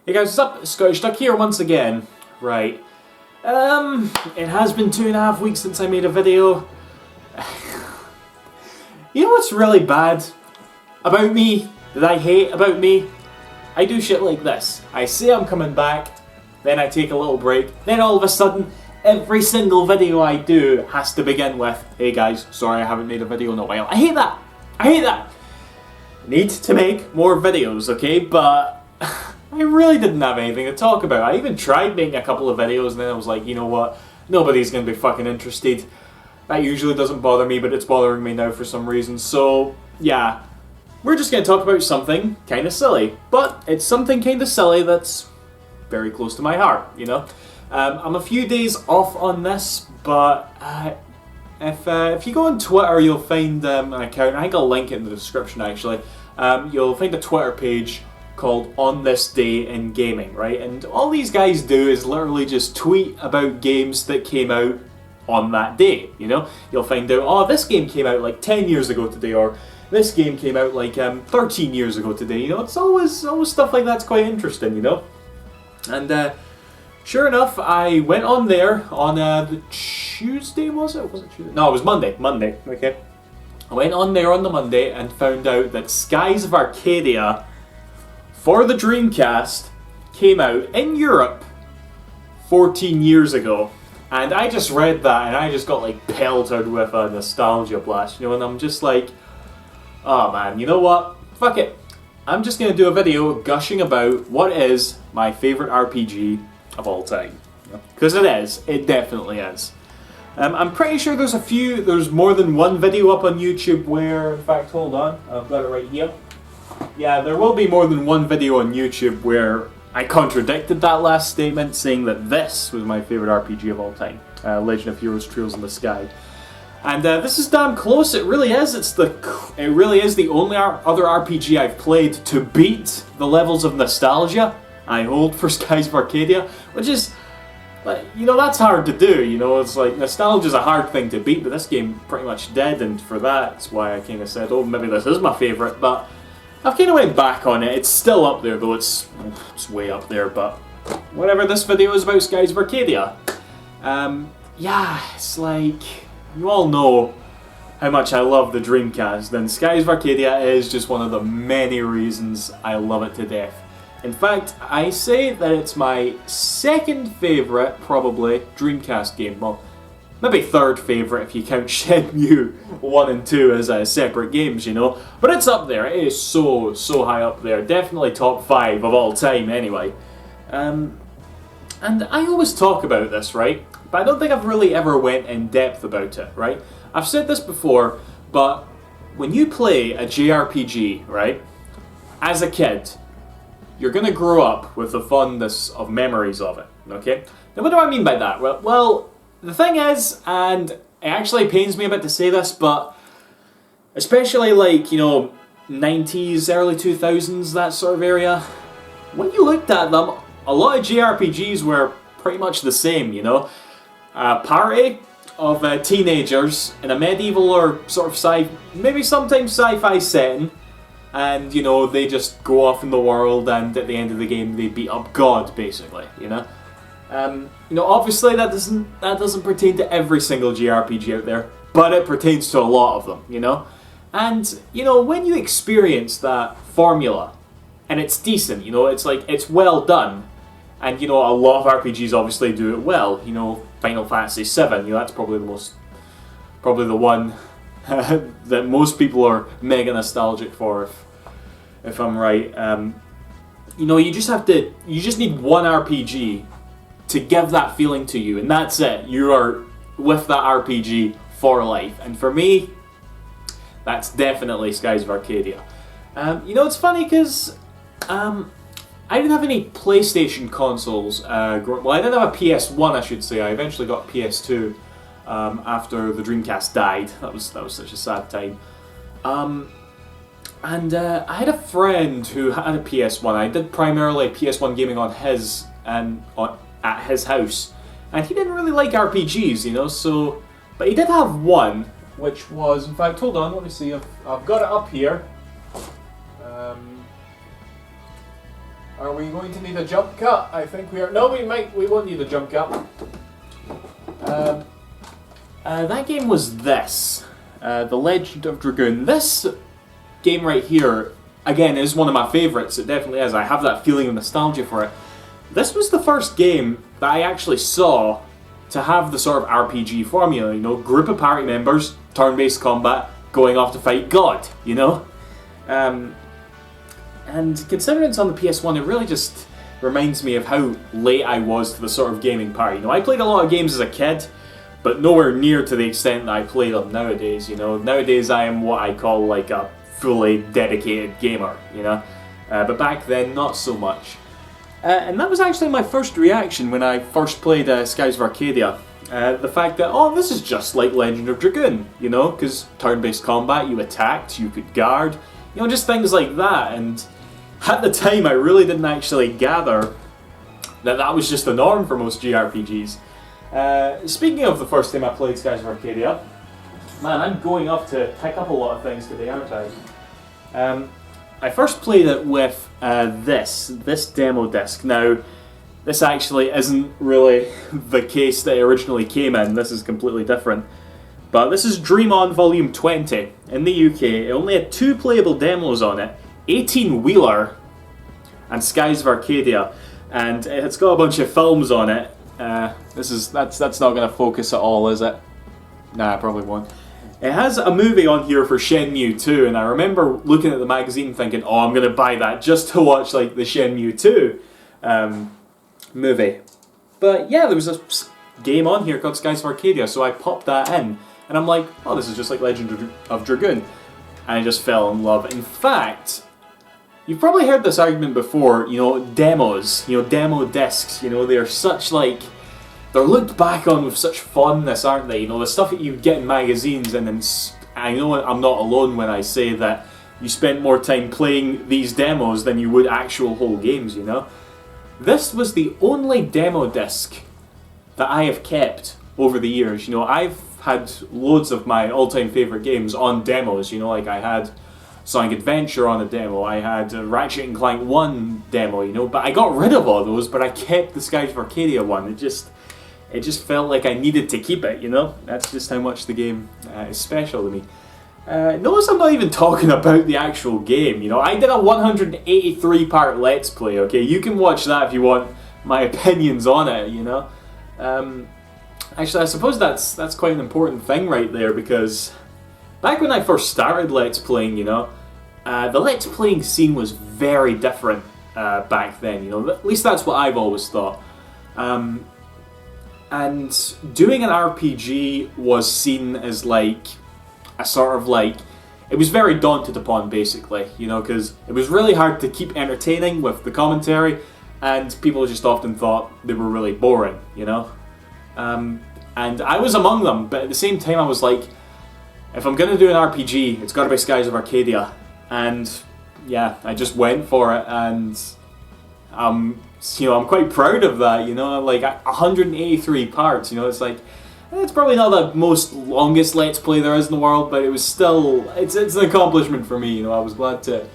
Hey guys, what's up? Scottish Duck here once again. Right. It has been 2.5 weeks since I made a video. You know what's really bad about me, that I hate about me? I do shit like this. I say I'm coming back, then I take a little break, then all of a sudden, every single video I do has to begin with, hey guys, sorry I haven't made a video in a while. I hate that! I hate that! Need to make more videos, okay? But I really didn't have anything to talk about. I even tried making a couple of videos and then I was like, you know what? Nobody's going to be fucking interested. That usually doesn't bother me, but it's bothering me now for some reason. So, yeah. We're just going to talk about something kind of silly. But it's something kind of silly that's very close to my heart, you know? I'm a few days off on this, but if you go on Twitter, you'll find an account. I think I'll link it in the description, actually. You'll find a Twitter page called OnThisDayGaming, right? And all these guys do is literally just tweet about games that came out on that day, you know? You'll find out, oh, this game came out like 10 years ago today, or this game came out like 13 years ago today, you know? It's always stuff like that's quite interesting, you know? And sure enough, I went on there on the Tuesday, was it? Was it Tuesday? No, it was Monday, okay. I went on there on the Monday and found out that Skies of Arcadia for the Dreamcast came out in Europe 14 years ago. And I just read that and I just got like pelted with a nostalgia blast, you know, and I'm just like, oh man, you know what? Fuck it. I'm just going to do a video gushing about what is my favorite RPG of all time. Because it is. It definitely is. I'm pretty sure there's more than one video up on YouTube where, in fact, hold on, I've got it right here. Yeah, there will be more than one video on YouTube where I contradicted that last statement, saying that this was my favorite RPG of all time. Legend of Heroes Trails in the Sky. And this is damn close, it really is. It really is the only other RPG I've played to beat the levels of nostalgia I hold for Skies of Arcadia, which is, you know, that's hard to do, you know, it's like, nostalgia's a hard thing to beat, but this game pretty much did, and for that's why I kind of said, oh, maybe this is my favourite, but I've kind of went back on it. It's still up there, though it's way up there, but whatever, this video is about Skies of Arcadia. Yeah, it's like, you all know how much I love the Dreamcast, and Skies of Arcadia is just one of the many reasons I love it to death. In fact, I say that it's my second favourite, probably, Dreamcast game. Well, maybe third favourite if you count Shenmue 1 and 2 as separate games, you know. But it's up there. It is so high up there. Definitely top 5 of all time, anyway. And I always talk about this, right? But I don't think I've really ever went in depth about it, right? I've said this before, but when you play a JRPG, right, as a kid, you're going to grow up with the fondness of memories of it, okay? Now, what do I mean by that? Well, the thing is, and it actually pains me a bit to say this, but especially like, you know, 90s, early 2000s, that sort of area, when you looked at them, a lot of JRPGs were pretty much the same, you know? A party of teenagers in a medieval or sort of maybe sometimes sci-fi setting, and, you know, they just go off in the world, and at the end of the game they beat up God, basically, you know? You know, obviously that doesn't pertain to every single JRPG out there, but it pertains to a lot of them, you know? And, you know, when you experience that formula, and it's decent, you know, it's like, it's well done, and, you know, a lot of RPGs obviously do it well, you know, Final Fantasy VII, you know, that's probably the one that most people are mega nostalgic for, if I'm right. You know, you just need one RPG to give that feeling to you, and that's it. You are with that RPG for life. And for me, that's definitely Skies of Arcadia. You know, it's funny because I didn't have any PlayStation consoles. Well, I didn't have a PS1, I should say. I eventually got PS2 after the Dreamcast died. That was such a sad time. And I had a friend who had a PS1. I did primarily PS1 gaming on his at his house, and he didn't really like RPGs, you know. So, but he did have one, which was, in fact, hold on, let me see. I've got it up here. Are we going to need a jump cut? I think we are. No, we won't need a jump cut. That game was this. The Legend of Dragoon. This game right here, again, is one of my favourites. It definitely is. I have that feeling of nostalgia for it. This was the first game that I actually saw to have the sort of RPG formula, you know, group of party members, turn-based combat, going off to fight God, you know? And considering it's on the PS1, it really just reminds me of how late I was to the sort of gaming party. You know, I played a lot of games as a kid, but nowhere near to the extent that I play them nowadays, you know? Nowadays I am what I call like a fully dedicated gamer, you know? But back then, not so much. And that was actually my first reaction when I first played Skies of Arcadia. The fact that, oh, this is just like Legend of Dragoon, you know, because turn-based combat, you attacked, you could guard, you know, just things like that. And at the time, I really didn't actually gather that that was just the norm for most JRPGs. Speaking of the first time I played Skies of Arcadia, man, I'm going up to pick up a lot of things today, aren't I? I first played it with this demo disc. Now, this actually isn't really the case that it originally came in. This is completely different. But this is Dream On Volume 20 in the UK. It only had 2 playable demos on it, 18-wheeler and Skies of Arcadia. And it's got a bunch of films on it. That's not going to focus at all, is it? Nah, probably won't. It has a movie on here for Shenmue 2, and I remember looking at the magazine thinking, oh, I'm going to buy that just to watch like the Shenmue 2 movie. But yeah, there was a game on here called Skies of Arcadia, so I popped that in, and I'm like, oh, this is just like Legend of Dragoon. And I just fell in love. In fact, you've probably heard this argument before, you know, demos, you know, demo discs, you know, they're such like... They're looked back on with such fondness, aren't they? You know, the stuff that you get in magazines, and I know I'm not alone when I say that you spent more time playing these demos than you would actual whole games, you know? This was the only demo disc that I have kept over the years. You know, I've had loads of my all-time favourite games on demos, you know, like I had Sonic Adventure on a demo, I had Ratchet & Clank 1 demo, you know, but I got rid of all those, but I kept the Skies of Arcadia one. It just felt like I needed to keep it, you know? That's just how much the game is special to me. Notice I'm not even talking about the actual game, you know? I did a 183-part Let's Play, okay? You can watch that if you want my opinions on it, you know? Actually, I suppose that's quite an important thing right there, because back when I first started Let's Playing, you know, the Let's Playing scene was very different back then, you know? At least that's what I've always thought. And doing an RPG was seen as like a sort of like, it was very daunted upon basically, you know, because it was really hard to keep entertaining with the commentary, and people just often thought they were really boring, you know. And I was among them, but at the same time I was like, if I'm going to do an RPG, it's got to be Skies of Arcadia. And yeah, I just went for it, and you know, I'm quite proud of that, you know, like 183 parts, you know, it's like, it's probably not the most longest Let's Play there is in the world, but it was still, it's an accomplishment for me, you know. I was glad to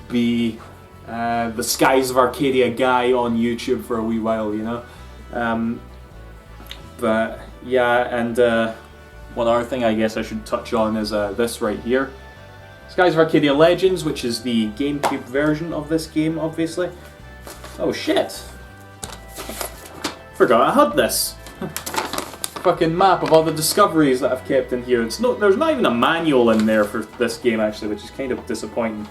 be the Skies of Arcadia guy on YouTube for a wee while, you know. But yeah, and one other thing I guess I should touch on is this right here. Skies of Arcadia Legends, which is the GameCube version of this game, obviously. Oh shit! Forgot I had this. Fucking map of all the discoveries that I've kept in here. There's not even a manual in there for this game actually, which is kind of disappointing.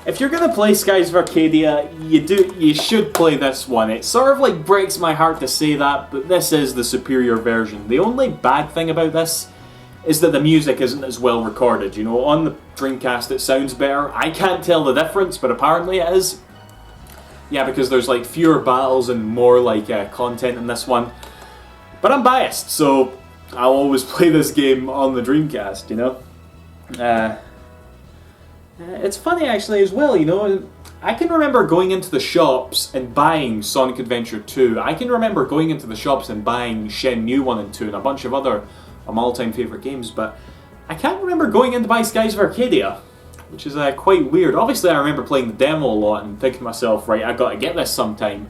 If you're gonna play Skies of Arcadia, you should play this one. It sort of like breaks my heart to say that, but this is the superior version. The only bad thing about this is that the music isn't as well recorded. You know, on the Dreamcast it sounds better. I can't tell the difference, but apparently it is. Yeah, because there's like fewer battles and more like content in this one. But I'm biased, so I'll always play this game on the Dreamcast, you know? It's funny actually as well, you know, I can remember going into the shops and buying Sonic Adventure 2. I can remember going into the shops and buying Shenmue 1 and 2 and a bunch of other all-time favourite games, but I can't remember going in to buy Skies of Arcadia. which is quite weird. Obviously, I remember playing the demo a lot and thinking to myself, right, I got to get this sometime.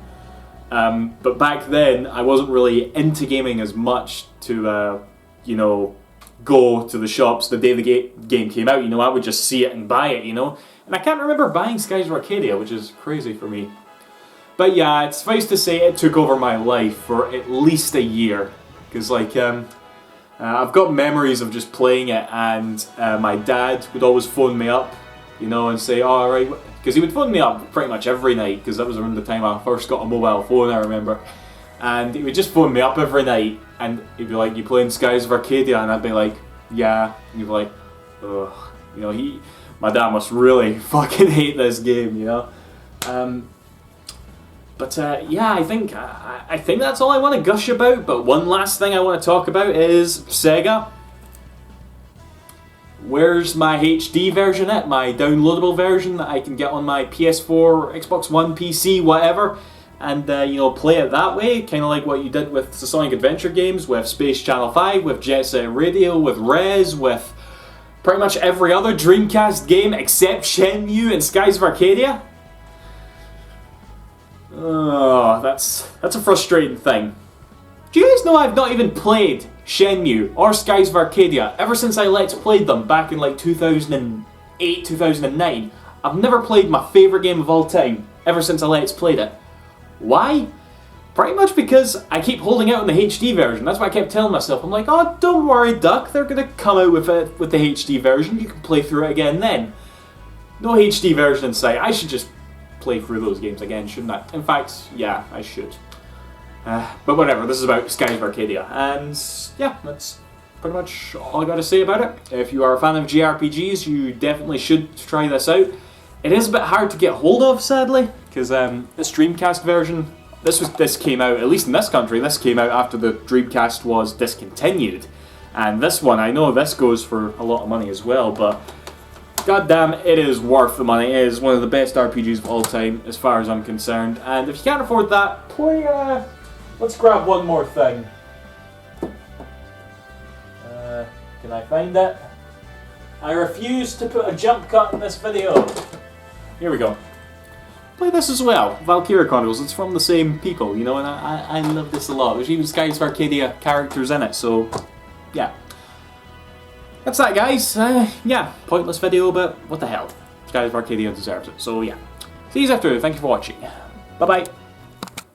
But back then, I wasn't really into gaming as much to, you know, go to the shops the day the game came out. You know, I would just see it and buy it, you know. And I can't remember buying Skies of Arcadia, which is crazy for me. But yeah, it's suffice to say it took over my life for at least a year. Because, like, I've got memories of just playing it, and my dad would always phone me up, you know, and say, oh, alright, because he would phone me up pretty much every night, because that was around the time I first got a mobile phone, I remember. And he would just phone me up every night, and he'd be like, you playing Skies of Arcadia? And I'd be like, yeah. And he'd be like, ugh. You know, my dad must really fucking hate this game, you know. But yeah, I think that's all I want to gush about. But one last thing I want to talk about is Sega. Where's my HD version at? My downloadable version that I can get on my PS4, Xbox One, PC, whatever, and you know, play it that way, kind of like what you did with the Sonic Adventure games, with Space Channel 5, with Jet Set Radio, with Rez, with pretty much every other Dreamcast game except Shenmue and Skies of Arcadia. Oh, that's a frustrating thing. Do you guys know I've not even played Shenmue or Skies of Arcadia ever since I Let's Played them back in like 2008, 2009? I've never played my favourite game of all time ever since I Let's Played it. Why? Pretty much because I keep holding out on the HD version. That's what I kept telling myself. I'm like, oh, don't worry, Duck. They're going to come out with the HD version. You can play through it again then. No HD version in sight. I should just play through those games again, shouldn't I? In fact, yeah, I should. But whatever, this is about Skies of Arcadia. And yeah, that's pretty much all I got to say about it. If you are a fan of JRPGs, you definitely should try this out. It is a bit hard to get hold of, sadly, because this Dreamcast version, this came out, at least in this country, this came out after the Dreamcast was discontinued. And this one, I know this goes for a lot of money as well, but goddamn, it is worth the money. It is one of the best RPGs of all time, as far as I'm concerned. And if you can't afford that, play, let's grab one more thing. Can I find it? I refuse to put a jump cut in this video. Here we go. Play this as well, Valkyria Chronicles. It's from the same people, you know, and I love this a lot. There's even Skies of Arcadia characters in it, so yeah. That's that, guys. Yeah, pointless video, but what the hell. Skies of Arcadia deserves it, so yeah. See you after. Thank you for watching. Bye-bye.